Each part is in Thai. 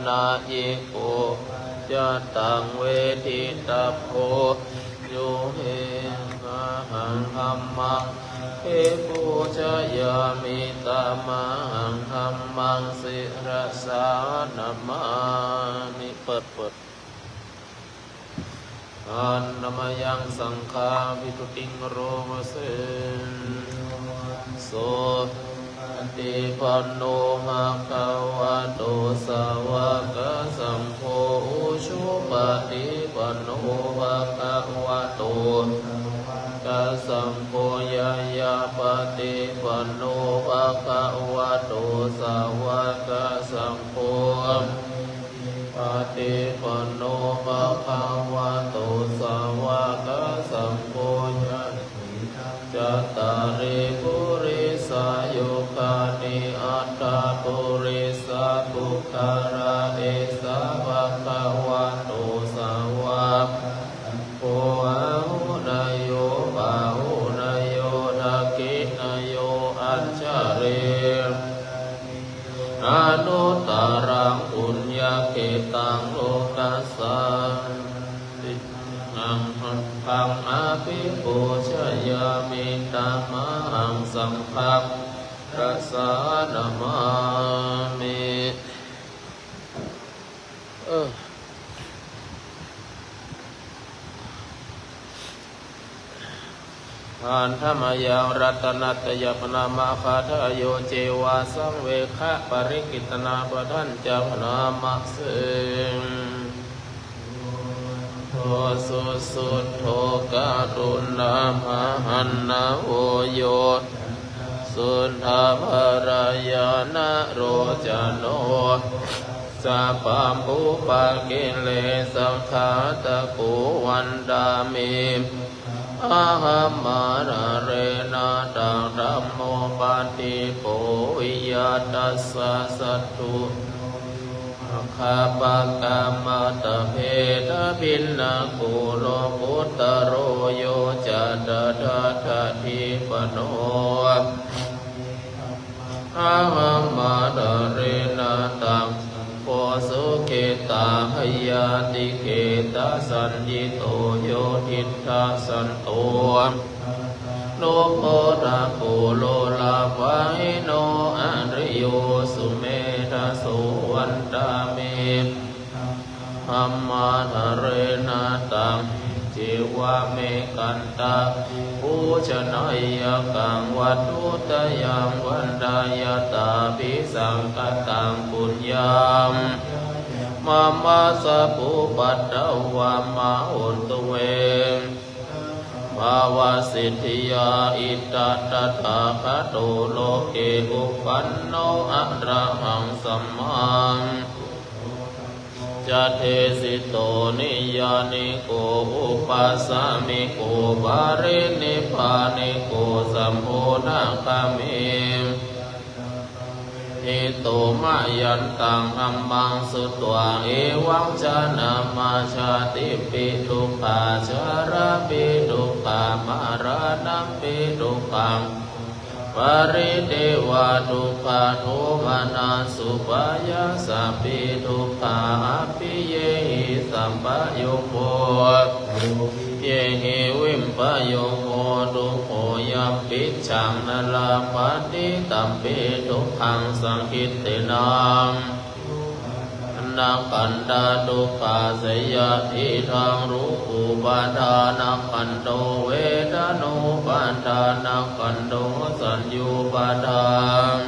นายิโกจะตังเวทิตาโพโยเฮนะหังธัมมังเอปูชยามิตามังธัมมังสิรสานามามิเปิดอันนมยังสังฆาวิตุติงโรมเสนโสติปันโนภะคะวะโตสาวกสังโฆอุชุปฏิปันโนภะคะวะโตกัสสังโฆยายาปฏิปันโนภะคะวะโตสาวกสังโฆปฏิปันโนภะคะวะโตสาวกสังโฆจัตตาริปุริสายุคานิอัตตาปุริสาทุกขาราเอสาภะคะวะโตสาวกโกอาหุนายโยบาหุนายโยทักขินายโยอัจฉริอนุตตรังปุญญาเกตังโลกัสสังอังพังอาภิปูชยามิตามังสังฆังรัสสานามามิอันธรรมยังรัตนัตยปนามาคาทะโยเจวาสังเวคะปริกิตนาปทัญจพนามะเสงโทสุสุโทกาตุณามหันนาโอโยสุนทภรายานะโรจโนสัพพะปุปะกิเลสังขาตะกุวันดามิอาหัมมาระเรนะตังธัมโมปฏิโปวิยตัสสะสัตถุข้าปะกามาตะเพทะบินนากุโลพุตตโรโยจัตตะทะทิปโนอาหัมมาระเรนะตังโพสุเกตาหยาติเกตาสัญญิโตโยทิฏฐาสันโตโนโพธาโกโลลาวะหิโนอะริโยสุเมธาสุวันตามิธัมมานะเรนะตังเจวะเมกันตาปูชนายกังวัตถุตยังวันดายตาภิสังกตังปุญญามมามาสะปุปัตตวะมาหุนตุเวภาวะสิทธิยาอิตตตถาคโตโลเกอุปันโนอะระหังสัมมาจัตเทสิโตนิยานิโกอุปัสสามิโกบารินิพานิโกสัมโพธิคามิอิโตมะยันตังอัมมังสุตวะเอวังจานามาชาติปิทุกขาชาราปิทุกขามารานัมปิทุกขังปริเทวะทุกขาโทมานาสุปายาสัพพิทุกขาอภิเยหิสัมปะโยโคเยหิวิมปะโยโคทุกโขยัมปิชังนลาปฏิตัมปิทุกขังสังคิตเตนังนักขันธาทุกขาสยทิทังรูปุปาทานักขันโตเวทโนปัฏฐานักขันโตสัญญูปาทาน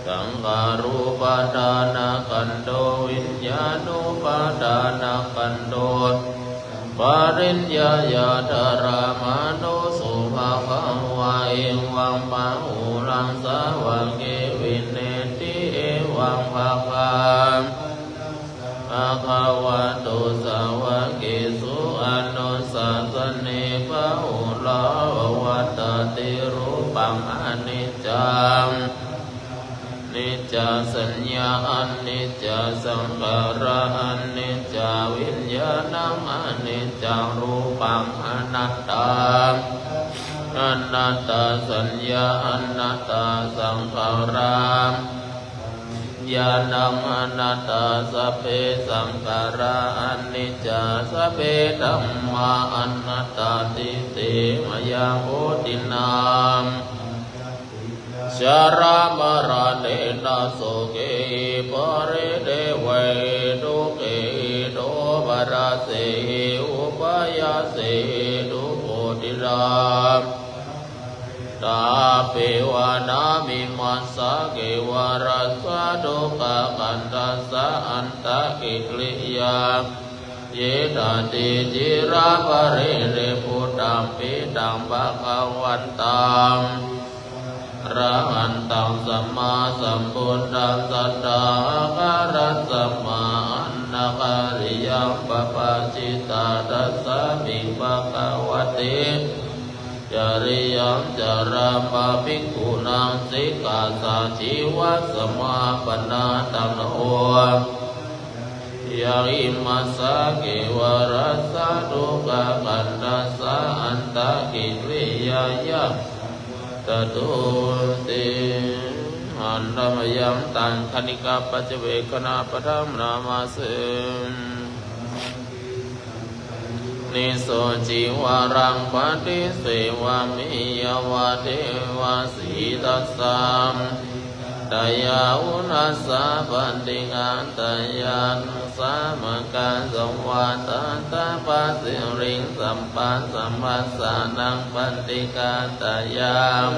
สังขารูปาทานักขันโตวิญญาณุปาทานักขันโตปริญญาญาตรามาโนสุภาคังวะเอวังปะหูรังสาวะเกวินเนติเอวังภาคังอาภาวะโตสาวะเกสุอนุสัสสเนภะอุลาวัตติรูปังอนิจจังนิจจสัญญาอนิจจสังขาระอนิจจวิญญาณังอนิจจังรูปังอนัตตาอนัตตสัญญาอนัตตสังขาระ ญาณังอนัตตาสัพเพสังขาราอนิจจาสัพเพธัมมาอนัตตาติเตมยังโอตินังชารามรณะนาโสเกปริเดเวทุเกโตปราเสอุปยาเสทุโกติรามตาเปวานามิมัสสะเกวารัสสะดุกะกันตัสสะอันตะกิริยาเยตติจิราภริเรพุตัมปิตังภะคะวันตังอรหันตังสัมมาสัมพุทธัสสะตาคารัสสัมมาอันนาคาริยังปะปะจิตาตัสสะมิภะคะวะเตจริยังจารามะภิกขุนังสิกขาสาชีวะสมาปนาตังโหยาอิมัสสะเกวารัสสะดุกะกันตัสสะอันตะกิริยายะตตุติอันธรรมยังตังคณิกาปัจเจเวคณาปทัมนามาเสนิโสจิวารังปฏิเสวามิยวะเทวะสีตัสสามตายาอุนัสสะปันติงานตายานสามการสวัตตาปัสสิริงสัมปัสสัมปัสสานังปันติกาตายาม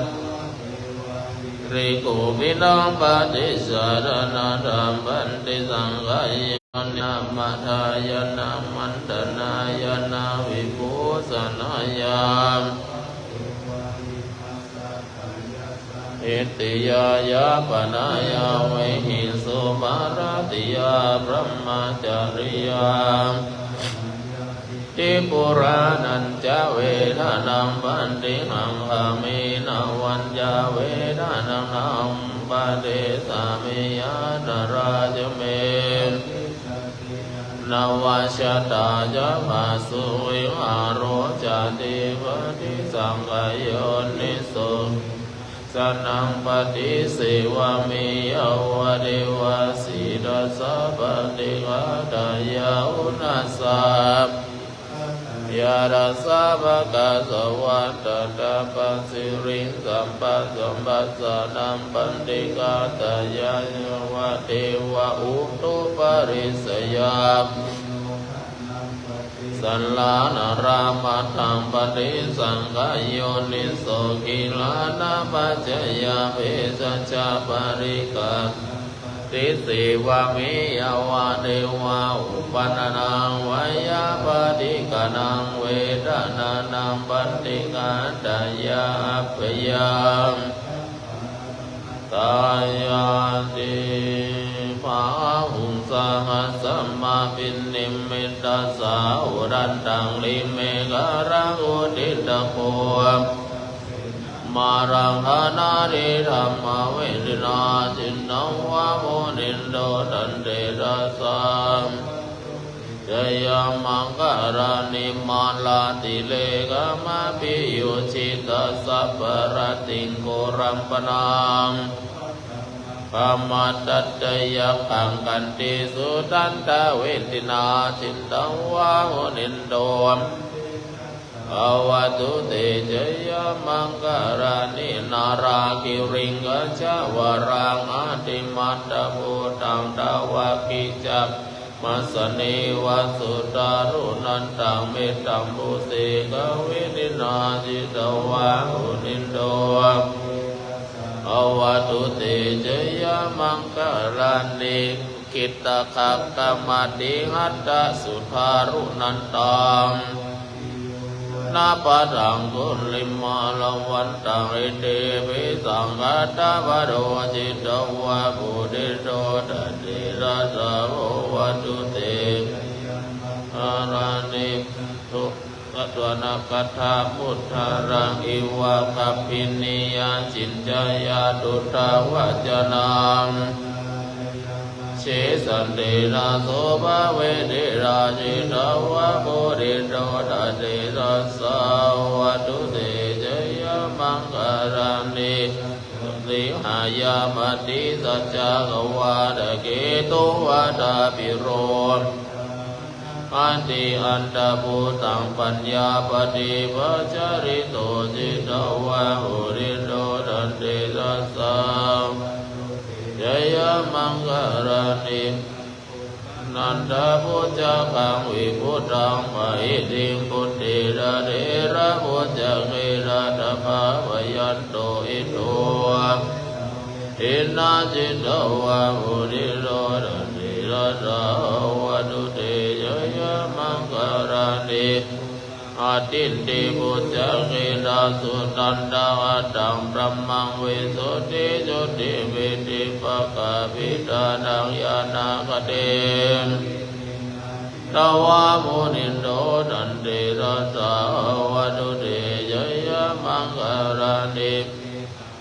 ริโกวินังปฏิสารนาธรรมปันติสังฆายนามัทายนามันตนายนาวิภูสนายามเอติยายาปนายาเวหิสุมาราติยาพระมจาริยาติปุรานัญจเวทานังปันติหังอามินาวันจาเวทานังนังปะเดสามิยาตราจเมนวชะตาจะมาสุวิหารโรจติปฏิสังขโยนิโสสนังปฏิเสวามิยวะเดวะสีดัสสะปฏิฆาตายาอุนัสสะยาดัสสะภะคะสวัตตตาปัสสิริสัมปัสสัมปัสสะนัมปันติกาตายาวะเทวะอุตุปริสยาสัลลานารามัตถังปฏิสังขโยนิโสกิลานาปัจจยาเวสัจจปริกาติสิวามิยวะเดวะอุปันนังวายาปฏิกานังเวทนานังปันติกาตายาปยังตายาติภาหุงสหัสสัมมาปินิมมิตาสาอุรันตังลิเมฆารังอุดิตะโพมารังหานาริธรรมเวทินาจินนังวะโมนินโดตันเตระสัมจยามังการานิมาลาติเลกามาปิโยชิตาสัพพรติงโกรัมปนังปามาตัตตยักขังกันติสุตันตะเวทินาจินตังวะโมนินโดอวตุเตจยมังการานินาราคิริงกัจจวรังอาติมัตตะโพตังตาวะกิจักมัสเนวสุตารุนันตังเมตตัมปุเสกเวนินาจิตวะหุนินโดอวตุเตจยมังการานิกิตตะขักกมติหัตตะสุทารุนันตังนาปะทังกุลิมาลวันตังอิเตปิสังกัตตะวะโรจิตวะปุริโตตติระสะโววัตุเตอารานิทุกัตวนาคัตถาพุทธารังอิวะคัพพินิยาจินจายาตุตาวะจนังเชสันเดนะโสภะเวเดราจิตวะโพริโตตเตระสะวัตุเตจยมังการานิ สิหายามติสัจจกวาดเกตุวาดาปิโรอันติอันตะภูตังปัญญาปฏิปัจจริโตจิตวะหุริโตดันเตสัสสะจยมังคารานินันทพุทธคังวิพุทธังมหิติพุทธิระเดระพุทธเกระตภาวยันโตอิโตอินาจิตวะหุริโตดันเตสัสสะวะตุเตยยมังคารานิอาทินติพุทธเกระสุตันตะตังพระมังวิสุทธิจุติวิธิปะกาภิตานังยานาคเตตวามุนิโตดันเตระสาวะตุเตยยมังคารานิ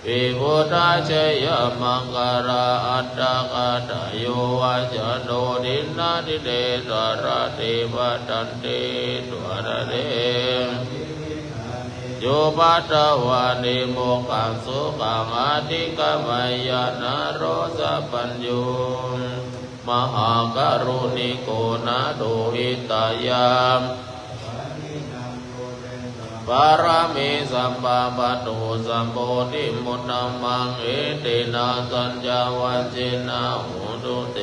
วิพุทธาเชยมังคาราอัตตะกาตโยวะจโนดินนาทิเตสารติปัตตันติตุระเดโยปัตตวานิโมกังสุขังอธิกมายานาโรสปัญโยมหากรุณิโกนาโดหิตายามปารามิสัมปะปะโตสัมโพธิมุตตมังเอเตนะสัญจวัจเจนะหุตุเต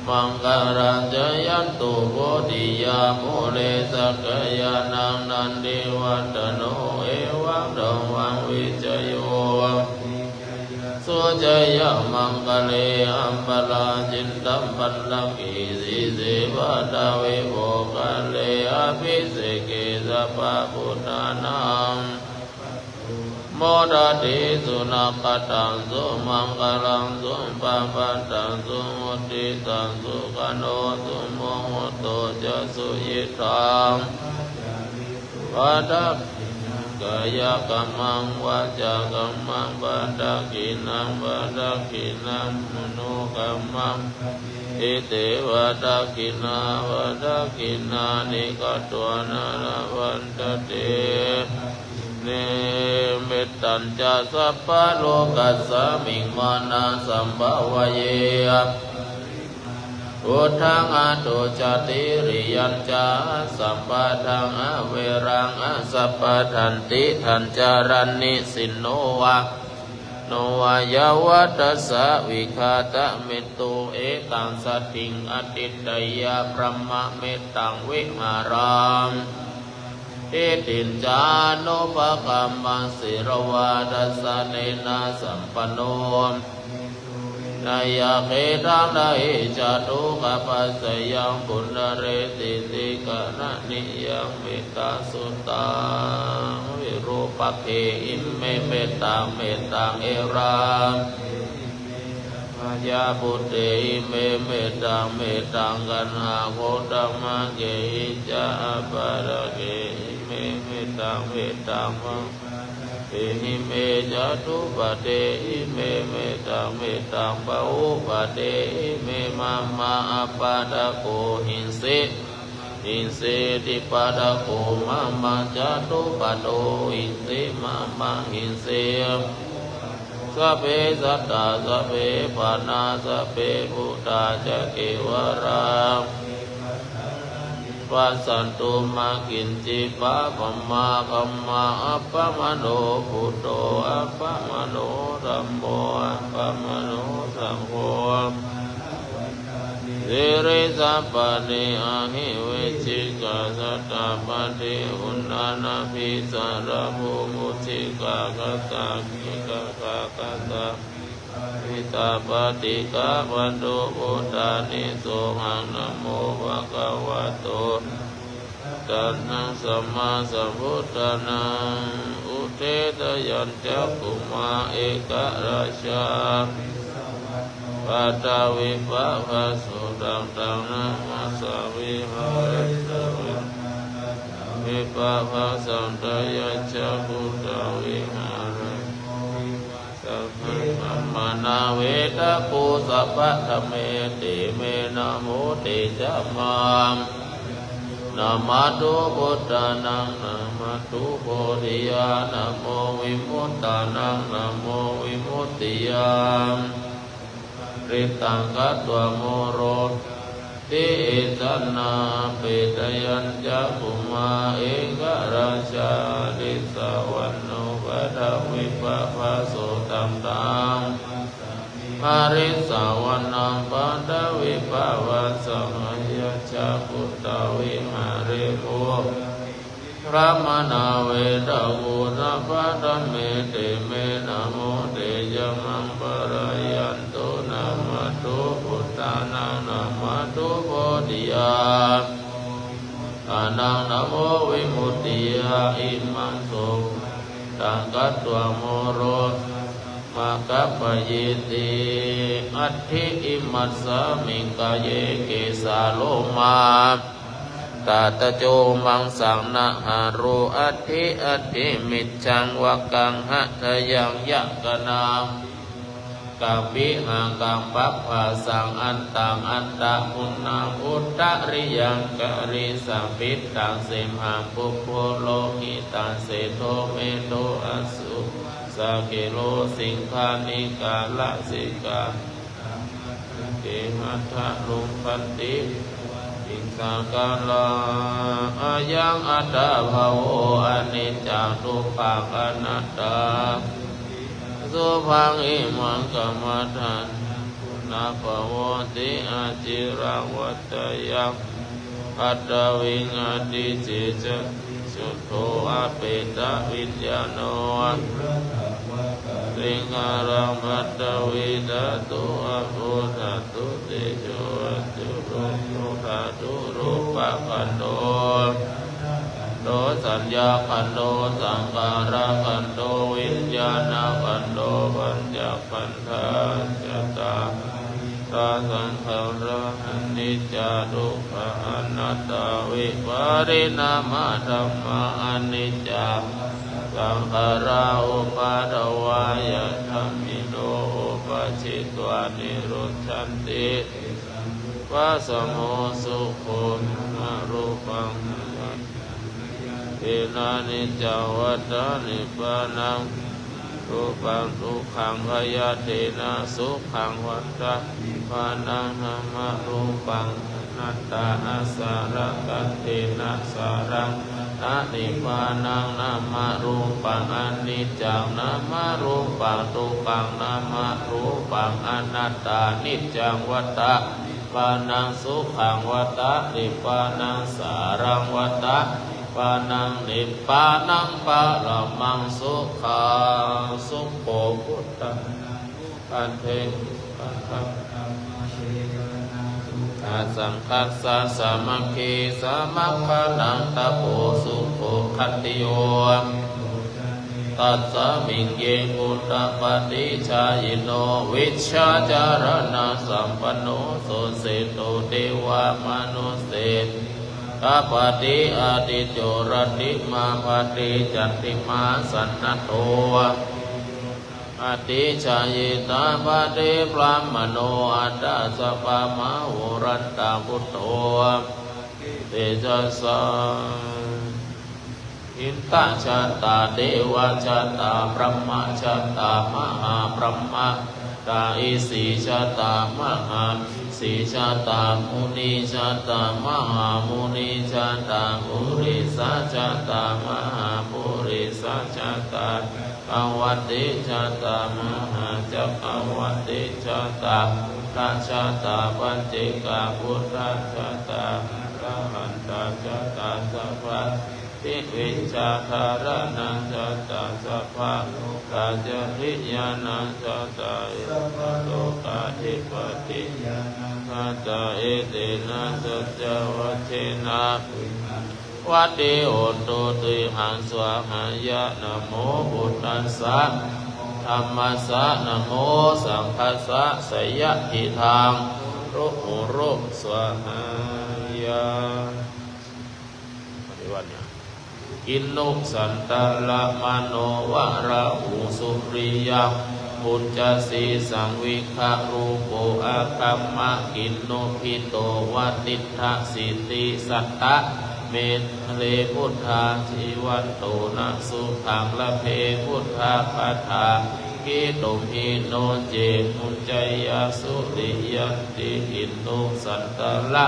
มังการัญจยันตุโพธิยามุเลสักยานังนันติวัตโนเอวังดังวังวิจโยสุจยมังคะเลอัมปลาจินตัมปัลลังกิสิเสวะตาเวโภคะเลอภิเสเกสัพพะพุทธานังโมดาติสุนักตังสุมังคลังสุปัปปัตตังสุมุติตังสุขโนสุโมโหโตจะสุยิตังวัฏกายกรรมังวาจากรรมังปัฏฐกินังปัฏฐกินังมโนกรรมังอิเตวัฏกินาวัฏกินานิกัตวนาราวันตเตเนมิตัญจสัพพะโลกัสสมิงมานาสัมภวเยอุทังอตุจติริยัญจาสัมปะทังอเวรังอสัพพะทันติทันจารันนิสินโนวะโนวายาวัตสะวิคาตะเมตุเอตังสัตถิงอติตยาพระมะเมตังวิหารามเอตินจานุภกัมมังสิรวาดัสสะเนนะสัมปันโนนายาเขตังนาอิจตุกปัสสยังปุณเรติติกะนะนิยังเมตตาสุตังวิรูปะเขอิมเมเมตตังเมตตังเอรามยาปุตเตอิเมเมตตังเมตตังกันหาโคตัมมะเกหิจาปะระเกอิเมเมตตังเมตตังเอหิเมจตุปะเตอิเมเมตังเมตังปะอุปะเตอิเมมัมมาอปะตะโกหินเสหินเสติปะตะโกมัมมาจตุปะโตหินเสมัมมาหินเสสัพเพสัตตาสัพเพปานาสัพเพพุทธาจะเกวราปัสสันตุมากินจิปะปัมมาคัมมาอัปปะมโนพุทโธอัปปะมโนธัมโมอัปปะมโนสังโฆสิริสัพพะเนอะหิเวชิกาสัตตะปะเทอุณนานาภิสารภูมุสิกากตาคิกากากตาวิตาปฏิกาปันโตพุทธานิโสหังนะโมภะคะวะโตตัสสะสัมมาสัมพุทธานังอุเทตยัญจักขุมาเอกราชาปัตตวิภะภะสุตังตังนะมัสสาวิหาริตวิวิภะภะสันตยัญจักขุตวิหาริสัพพะมานาเวทะปุสัพพะธเมติเมนะโมติจะมามน นะมะตุพุทธานังนะมะตุโพธิยานะโมวิมุตตานังนะโมวิมุตติยาริตังกัตตวโมโรติจันนาปิตยัญจะภุมาเอกราชาดิสวันโนปัฏวิปัสสโสตัมตังอาริสาวันนังปัฏวิปัสสหายะจาพุทธวิหาริโภพระมนาเวทะกุสัพพะธัมเมเตเมนะโมเตยมังปะระยันตุนะมะตุพุทธานังนะมะตุโพธิยาอานังนะโมวิมุตติยาอิมังสุตังกัตตวโมโรมะกัปปะยิติอัตถิอิมัสสามิงกายเยเกสาโลมาตาตะโจมังสังนะหารุอัตถิอัตถิมิจฉังวะกังหะทะยังยะกนากัมปิหังกัมปัปปะสังอันตังอันตะอุณังอุตตริยังกะริสัมปิตตังเสมหังปุพโพโลหิตังเสโทเมโทอสุสะเกโลสิงคานิกาลสิกาเกหัตถะลุมปันติอิงสังกาลาอายังอัตตาภาโวอนิจจังทุกขังอนัตตาสุภังอิมังกัมมัฏฐันนาภวติอาจิรังวัตยังอัตตวิงอติจิจสุโธอาเปตวิญญาโนสิงหารังมัตตวิดาตุอภุตตุเตโชตุรุมุขะตุรูปะคันโตโตสัญญาคันโตสังขารคันโตวิญญาณคันโตปัญจคันธาจตาตาสังขารนิจจทุกขอนัตตาวิปาริณามะธัมมาอนิจจสังขาราอุปาทวายะธัมมิโนอุปชิตวานิโรธชันติวัสสโมสุโขมะรูปังเอนานิจจวัฏฏานิพพานังรูปังทุกขังขยะเทนะสุขังวัฏฏะปานังนามารูปังนัตตาอาสาระกัตเทนะสารังอะนิพพานังนามารูปังอนิจจังนามารูปังทุกขังนามารูปังอนัตตานิจจังวัฏฏะปานังสุขังวัฏฏะนิพพานังสารังวัฏฏะปานังนิพพานังปะละมังสุขังสุโขพุทธังอันเทปัสสะอาสังคัสสะสามัคคีสามัคคะนังตะโพสุโขคัตติโยตัสสะมิงเยกุตตะปฏิชายโนวิชชาจารณะสัมปันโนโสเสโตเทวามนุสเสกัปติอาติโจรติมาปฏิจัตติมาสันนโตอติชายตาปฏิพรามโนอัตตาสปะมะโหรันตาพุทโธเตจัสสะอินตชัตตาเทวชัตตาพรหมชัตตามหาพรหมตาอิสีชัตตามหาสีชัตตามุนีชัตตามหามุนีชัตตาปุริสัจชัตตามหาปุริสัจชัตตาอวัตติชัตตามหาจักอวัตติชัตตาราชัตตาปัญจกาพุทธชัตตาระหันตชัตตาสัพพะทิวิชาคารนังจัตตาสัพพะราชริยานังจัตตาสัพพะโลกาธิปติสัตตาเอเตนะสัจจวัชเชนะวัดเดโอตุตุหังสวะหายะนะโมพุทธัสสะธัมมัสสะนะโมสังฆัสสะสยะทิทังรุหุรุสวะหายะปฏิวัติเนี่ยกินนุสันตละมโนวะระหุสุริยะปุญจสีสังวิคะรูปโภอาคัมมะกินนุพิโตวัติทะสิติสัตตะ เมตเลพุทธาชีวันโตนะสุขังละเพพุทธาปัฏฐากิตุมิโนเจมุจจยสุริยันติหินโนสันตละ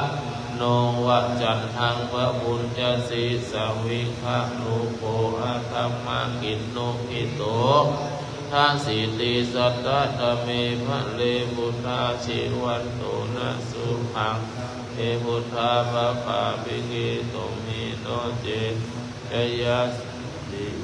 โนวะจันทังวะบุญจสีสวิภะนุโภอะธัมมากินโนภิโตทาสิติสัตตะธเมภะเลพุทธาชีวันโตนะสุขังเอพุทธาภะปะภิกิตุมิโนเจจยสิติ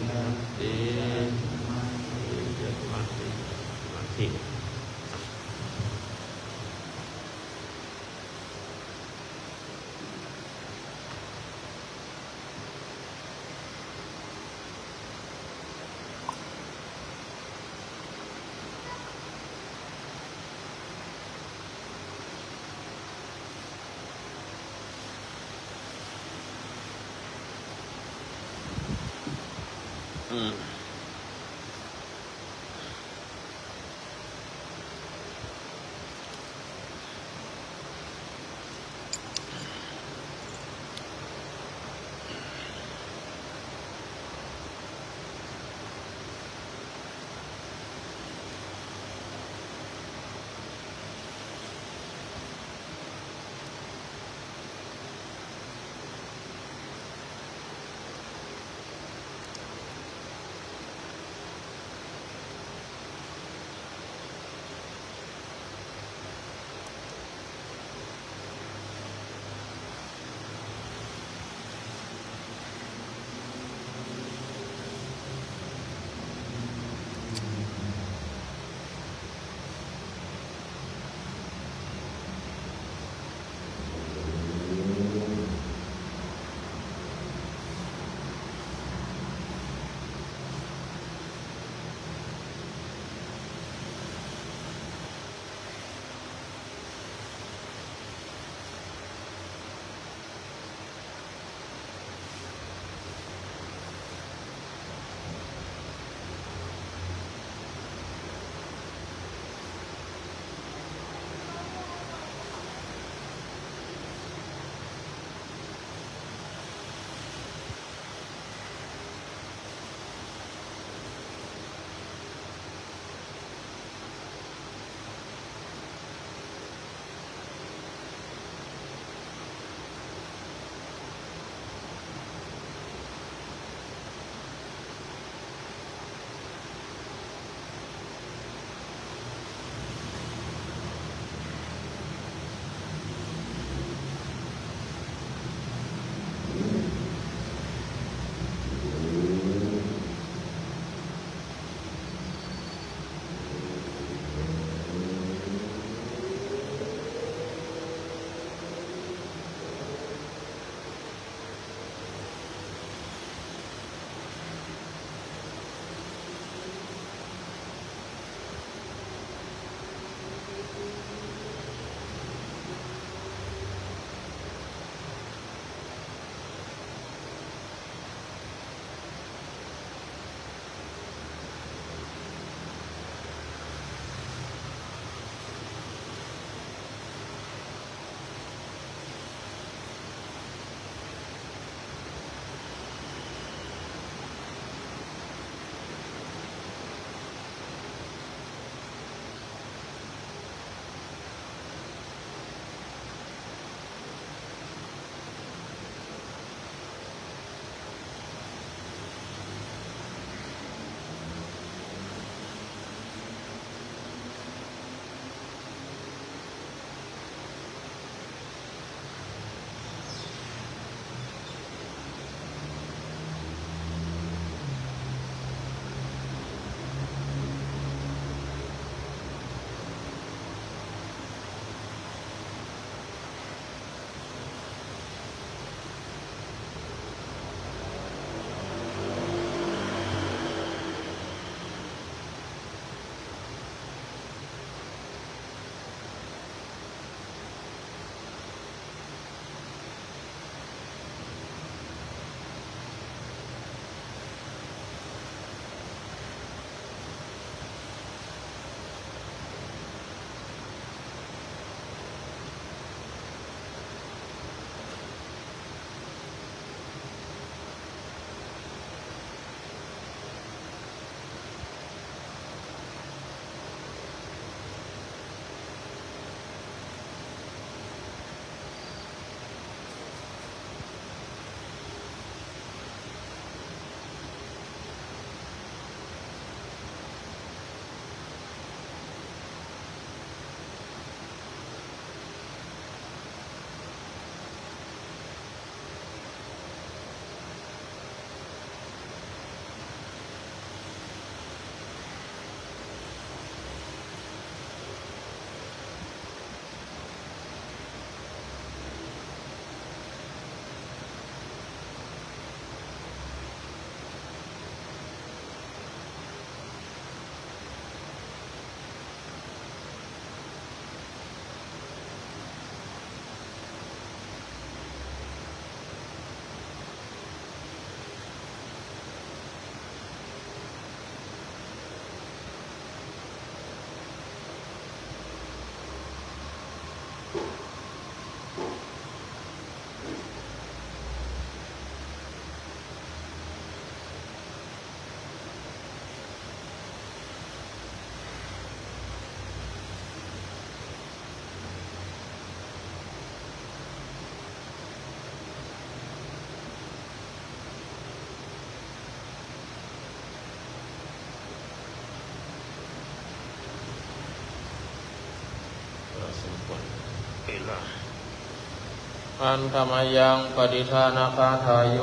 อันธรรมยังปฏิทานาคาทายโย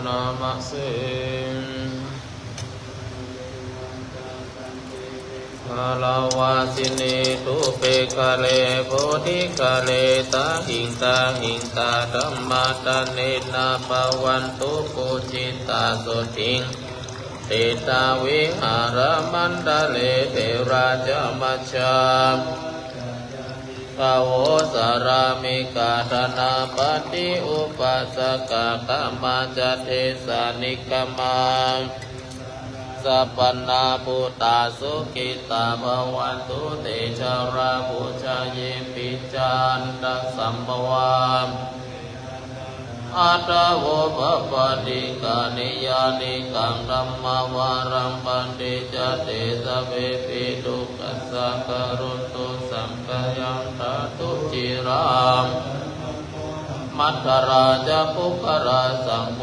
นามะเสกาลาวาสินีตุเปกาเลโพธิกาเลตาหิงตาธัมมาตาเนนาปวันตุปุจิตาสุติงเตตาวิหารมันดาเลเทราจมัชฌาภโวสารามิกาธนาปฏิอุปัสสกะกามาจเทสานิกมาสัพพนาปุตตาสุขิตาภวันตุเตชะราภูชาเยปิจันตสัมภวามอัตโวภปติกานิยานิกังธัมมวารังปันติจเตสเวปิทุกขัสสะกรุณตุสัมกยังตตุจิรามมัทธราชปุคราสังโฆ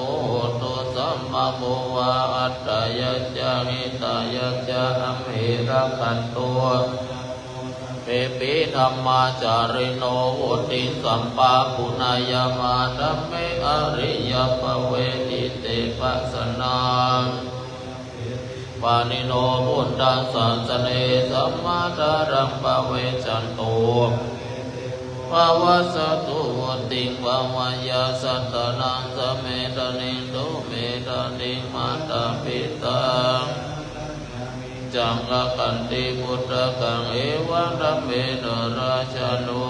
ตุสัมมาโมวะอัตตยัจจหิตายัจจะอัมหิรักขันตัวเปปิธรรมาจาริโนวุติสัมปาปุณายมาธัมเมอริยปเวทิเตปัสสนาปานิโนพุทธังสัสสเนสัมมาทารังปเวชันโตภวสตุวุติงภวยาสัตตนังสเมตนิตุเมตนิมาตาปิตาจังกขันติพุทธกังเอวังธัมเมนราชานุ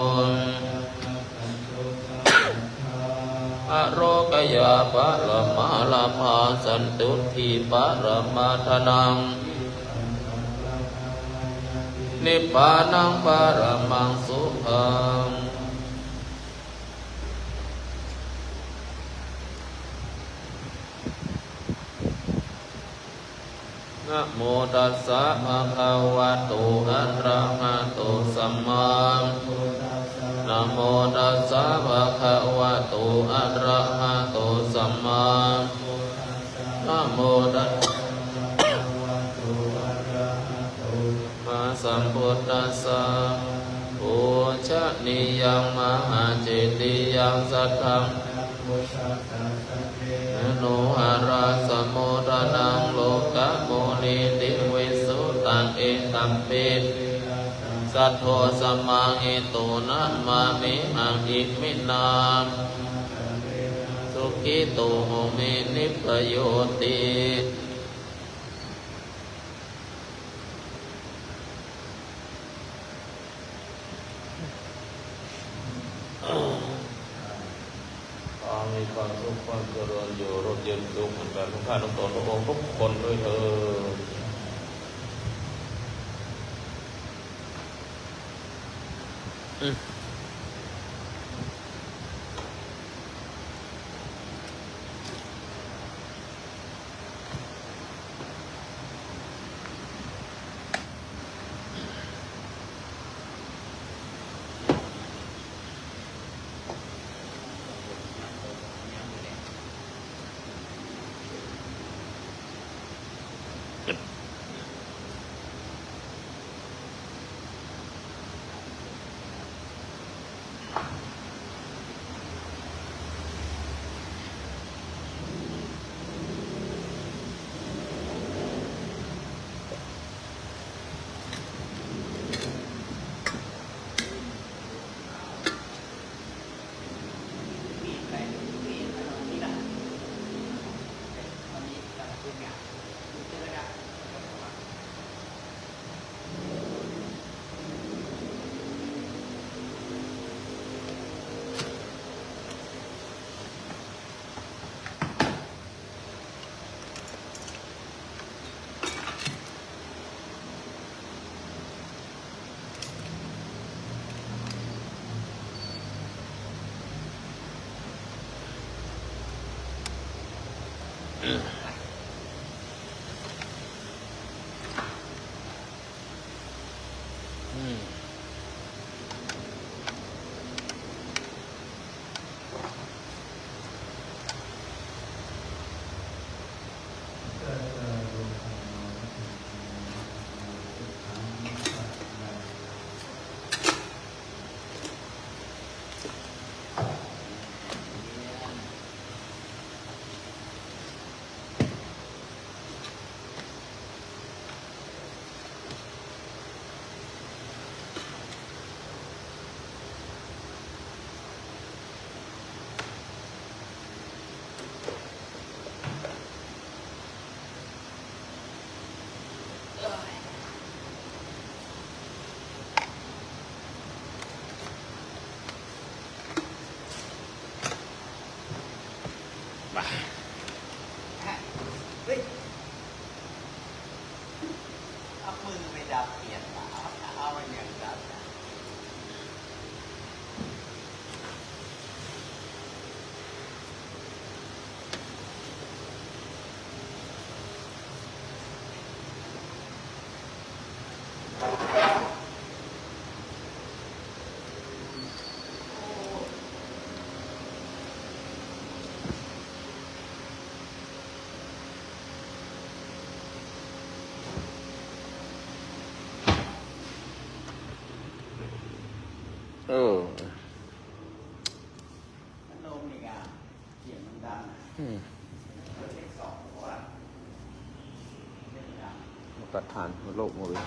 อโรกยาปะละมาลาภาสันตุทีปะระมาทนังนิพพานังปรมังสุขังนะโมตัสสะภะคะวะโตอะระหะโตสัมมานะโมตัสสะภะคะวะโตอะระหะโตสัมมานะโมตัสสะภะสัมพุทธัสสะปูชนียังมหาเจติยังสัทธังโนหะราสมุทนังโลกะโมนิติวิสุตังเอตัมปิสัทโธสัมมาหิตุนะมามิหังอิมินาสุขิตุโหมินิพพโยติมีความสุขความเจริญอยู่ร่มเย็นสุขเหมือนกันทุกท่านทุกตนทุกองค์ทุกคนด้วยเถิด ไปเฮ้ยเอามือไปดับเปลี่ยนเอามันอย่างดับเออมันลมอีกอ่ะเสียงมันดังเลขสองเพราะว่าเสียงดัง ประทานโลกหมดเลย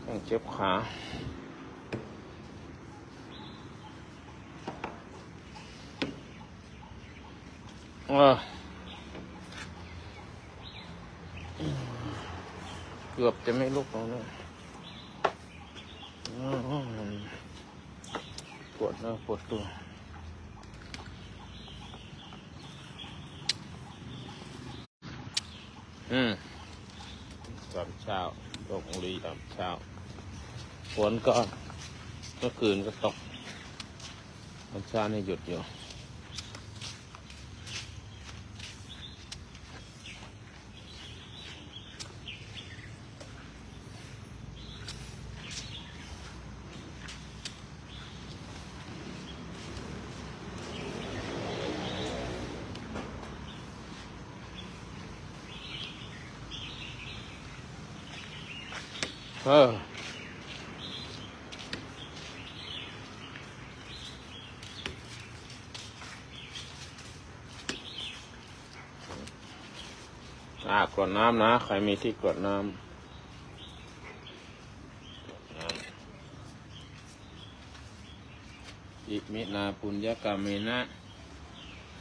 ต้องเจ็บขาเกือบจะไม่ลุกแล้วเนี่ยปวดหน้าปวดตัวตอนเช้าตกบุรีตอนเช้าฝนก็เมื่อคืนก็ตกตอนเช้านี่หยุดอยู่กรวดน้ำนะใครมีที่กรวดน้ำอิมินาปุญญกรรมเมนะ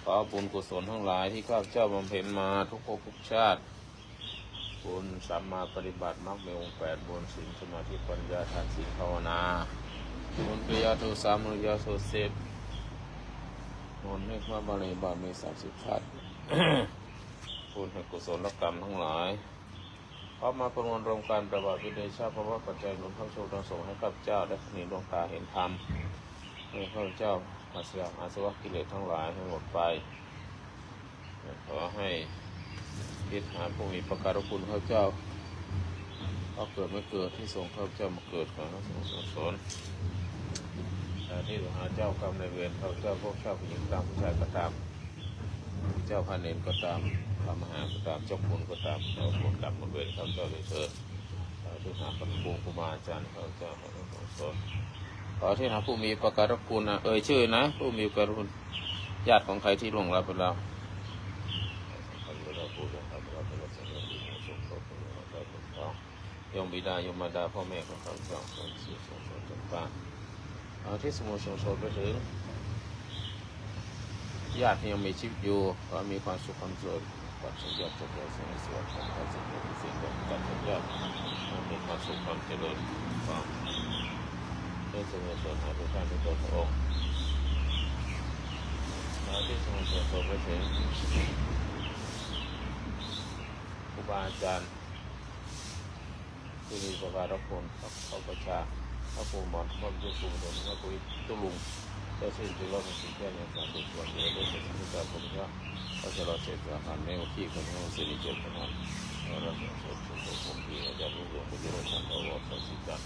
ขอบุญกุศลทั้งหลายที่ข้าพเจ้าบำเพ็ญมาทุกภพทุกชาติบุญสัมมาปฏิบัติมรรคมีองค์8บุญศีลสมาธิปัญญาทานศีลภาวนาบุญปิยโทสามุริยโทเสพบุญให้พระบาลีบารมี30ชาติบุญให้กุศลกรรมทั้งหลายพร้อมมาประมวลรวมการประวัติวิเดชาเพราะว่าปัจจัยหนุนพระโชคทั้งสองให้ข้าพเจ้าได้มีดวงตาเห็นธรรมให้ข้าพเจ้าอาสวะอาสวะกิเลสทั้งหลายให้หมดไปขอให้คิดหาผู้มีประการคุณข้าพเจ้าก็เกิดไม่เกิดที่ทรงข้าพเจ้ามาเกิดขอให้ทรงสอนแต่ที่หาเจ้ากรรมในเวรข้าพเจ้าพวกเจ้าผู้หญิงตามผู้ชายก็ตามเจ้าพระเนรก็ตามพระมหาก็ตามเจ้าคุณก็ตามเราผลกรรมผลเวรข้าพเจ้าเลยเถิดที่หาพระครูครูบาอาจารย์ข้าพเจ้าขอให้ทรงสอนขอที่หาผู้มีประการคุณนะชื่อนะผู้มีประการคุณญาติของใครที่ล่วงลับไปแล้วยมบิดายมมาดาพ่อแม่ของข้าพเจ้าคนสื่อส่งสอนจนป่านที่สมุทรสงครามไปถึงญาติที่ยังมีชีวิตอยู่ก็มีความสุขความเจริญความสุขยอดสุขยอดสิ่งสวยความสุขสิ่งใดการสุขยอดมีความสุขความเจริญความได้สมุทรสงครามทุกท่านทุกตัวพระองค์ที่สมุทรสงครามไปถึงครูบาอาจารย์ที่มีประการรักคนเขาประชาพระภูมิมันมันจะสูงถึงพระภูมิตุลุงเจ้าสิ่งที่เราเป็นสิ่งแค่ยังสามส่วนเดียวด้วยสิ่งที่เราผมว่าเขาจะเราเสร็จอาหารในวันที่คนที่เราเสด็จเจอกันนั้นเราจะสดสดผมที่อาจารย์รู้เรื่องที่เราทำเราว่าเราสิกัน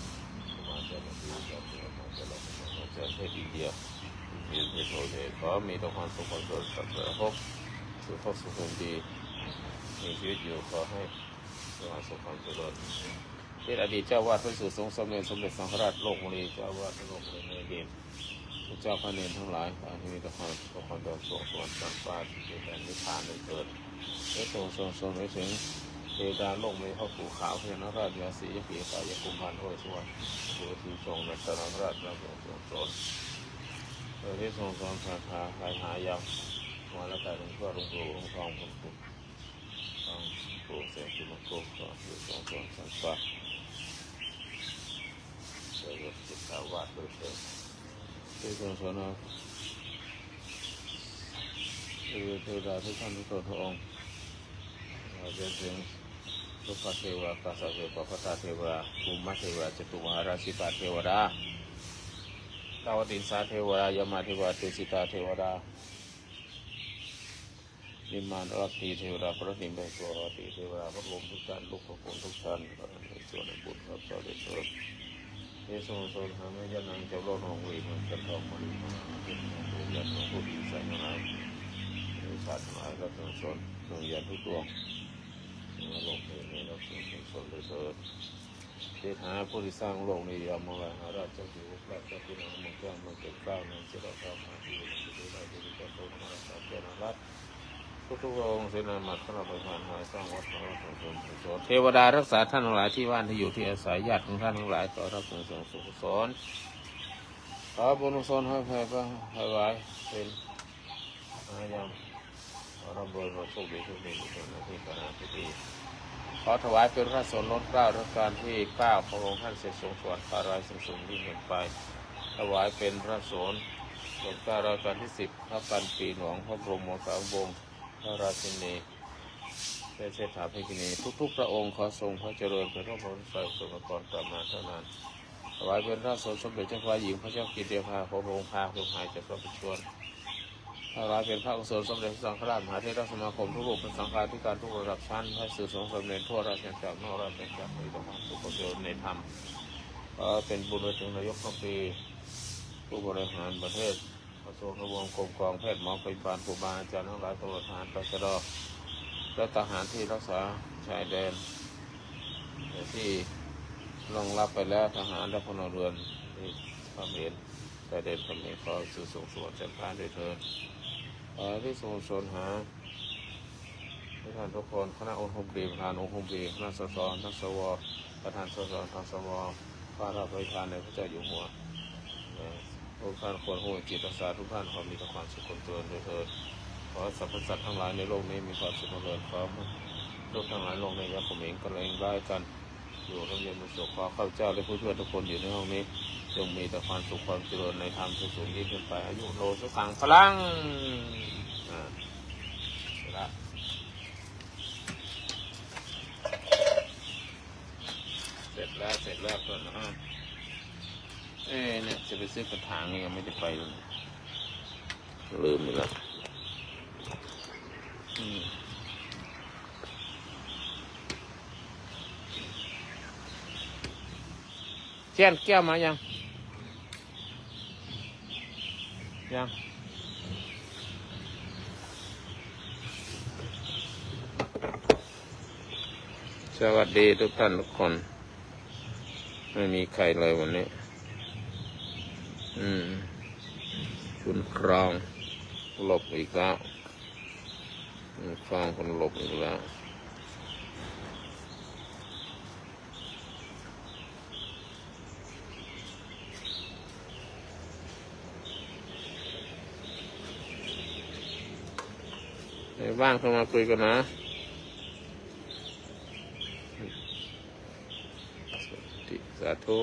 มาจะมาดูจะมาจะเราจะเทศอินเดียมีเหตุผลเลยก็มีต้องการสุขความสดสัตว์พบสุขสุขดีมีชีวิตอยู่ขอให้ต้องการสุขความเจริญที่อดีตเจ้าวาดพระสุทรงสมเด็จสังฆราชโลกมณีเจ้าวาดโลกมณีในเดนพระเจ้าพระเนรทั้งหลายที่มีแต่ความดำรงสวนสังฟ้าที่เป็นแดนนิพพานเลยเกิดได้ทรงไปถึงเทดาโลกมณีพ่อปู่ขาวพญานาคราชยาสียปีกายกุมภานห้วยสวรรค์โดยที่ทรงในสนามราชเราทรงสอนโดยที่ทรงสอนคาถาหายหายาวมาแล้วแต่หลวงพ่อหลวงปู่หลวงทองหลวงปู่ทองปู่เสกจุลโกก็อยู่ทรงสอนสังฟ้าโดยจิตสาวาดโดยเฉยที่ทรงสอน คือเทวดาทุกท่านทุกตัวพระองค์เราจะถึงทุกขเทวากาสเทวะพระตาเทวะภูมิเทวะจตุมหาราชิกาเทวดาดาวดินสาเทวดายมาเทวดาตุสิตาเทวดานิมมานรัตติเทวดาพระนิมเบศวรติเทวดาพระลมทุกท่านลูกพระคุณทุกท่านในส่วนในบุญครับเจ้าได้เถิดเยซูโซนหาไม่ยันนังเจ้าโลกนองวีมันจันทองมาลีมาเป็นผู้ยันของผู้ดีใส่มาให้ในชาติทั้งหลายรับส่วนดวงยันทุกดวงมาลงในรับส่วนเลยเถิดเทศหาผู้ที่สร้างโลกนี้ยามมาหาราชเจ้าอยู่ราชเจ้าพี่น้องมังกรมังเกิดก้าวในเจ้าข้ามาที่อยู่ในที่ได้ที่จะโตมาสามเจ้ารัฐทุกๆองค์เสนามัดพระประธานหายสร้างวัดพระสงฆ์สงฆ์เทวดารักษาท่านทั้งหลายที่บ้านที่อยู่ที่อาศัยญาติของท่านทั้งหลายขอรับส่งสุขสนขอบุญกุศลให้แผ่ก็ให้ไว้เป็นอาญามขอรับโดยพระโชคดีทุกสิ่งทุกอย่างที่การงานที่ดีขอถวายเป็นพระสนลดเกล้ารัชกาลที่9ขององค์ท่านเสด็จทรงสวรรค์ฟ้ารายสูงยิ่งขึ้นไปถวายเป็นพระสนลดเกล้ารัชกาลที่10พระกันปีหลวงพระบรมสาวงศ์พระราชินีเศรษฐาภิกินีทุกๆพระองค์ขอทรงพระเจริญเป็นพระพรใส่สมกรกลับมาเท่านั้นถวายเป็นพระสนสมเด็จเจ้าฟ้าหญิงพระเจ้ากิติยาภาพระองค์พาทรงหายจากพระประชวรถวายเป็นพระกุศลสมเด็จพระสังฆราชมหาเถรสมาคมทุกรูปเป็นสังฆาธิการทุกระดับชั้นให้สื่อสงฆ์สำเร็จทั่วราชอาณาจักรนอกราชอาณาจักรมีธรรมทุกประโยชน์ในธรรมเป็นบุญถึงนายกรัฐมนตรีผู้บริหารประเทศกระทรวงวงกรมกองแพทย์หมอพยาบาลครูบาอาจารย์ทั้งหลายตำรวจทหารตชดและทหารที่รักษาชายแดนที่รองรับไปแล้วทหารและพลเรือนที่เขมรชายแดนเขมรขอสื่อส่งสวนเจ้าพานด้วยเถิดที่ทรงชนหาทุกท่านทุกคนคณะองค์คมดีประธานองค์คมดีคณะสสนักสวประธานสสทสวพระราชบริพารในพระเจ้าอยู่หัวทุกท่านควรหูจิตรักษาทุกท่านขอมีแต่ความสุขความเจริญด้วยเถิดขอสรรพสัตว์ทั้งหลายในโลกนี้มีความสุขความเจริญขอทุกทั้งหลายโลกในยักษ์เขมรกันเองได้กันอยู่ร่มเย็นเป็นสุขขอข้าพเจ้าและผู้ช่วยทุกคนอยู่ในห้องนี้จงมีแต่ความสุขความเจริญในธรรมสูงยิ่งขึ้นไปอายุโลสุขังพลังเสร็จแล้วก่อนนะเนี่ยจะไปซื้อกระถางนี่ยังไม่ได้ไปเลยลืมไปแล้วเทียนแก้วมายังสวัสดีทุกท่านทุกคนไม่มีใครเลยวันนี้คุณครองหลบอีกแล้วครองคนหลบอีกแล้วในบ้านเข้ามาคุยกันนะสาธุ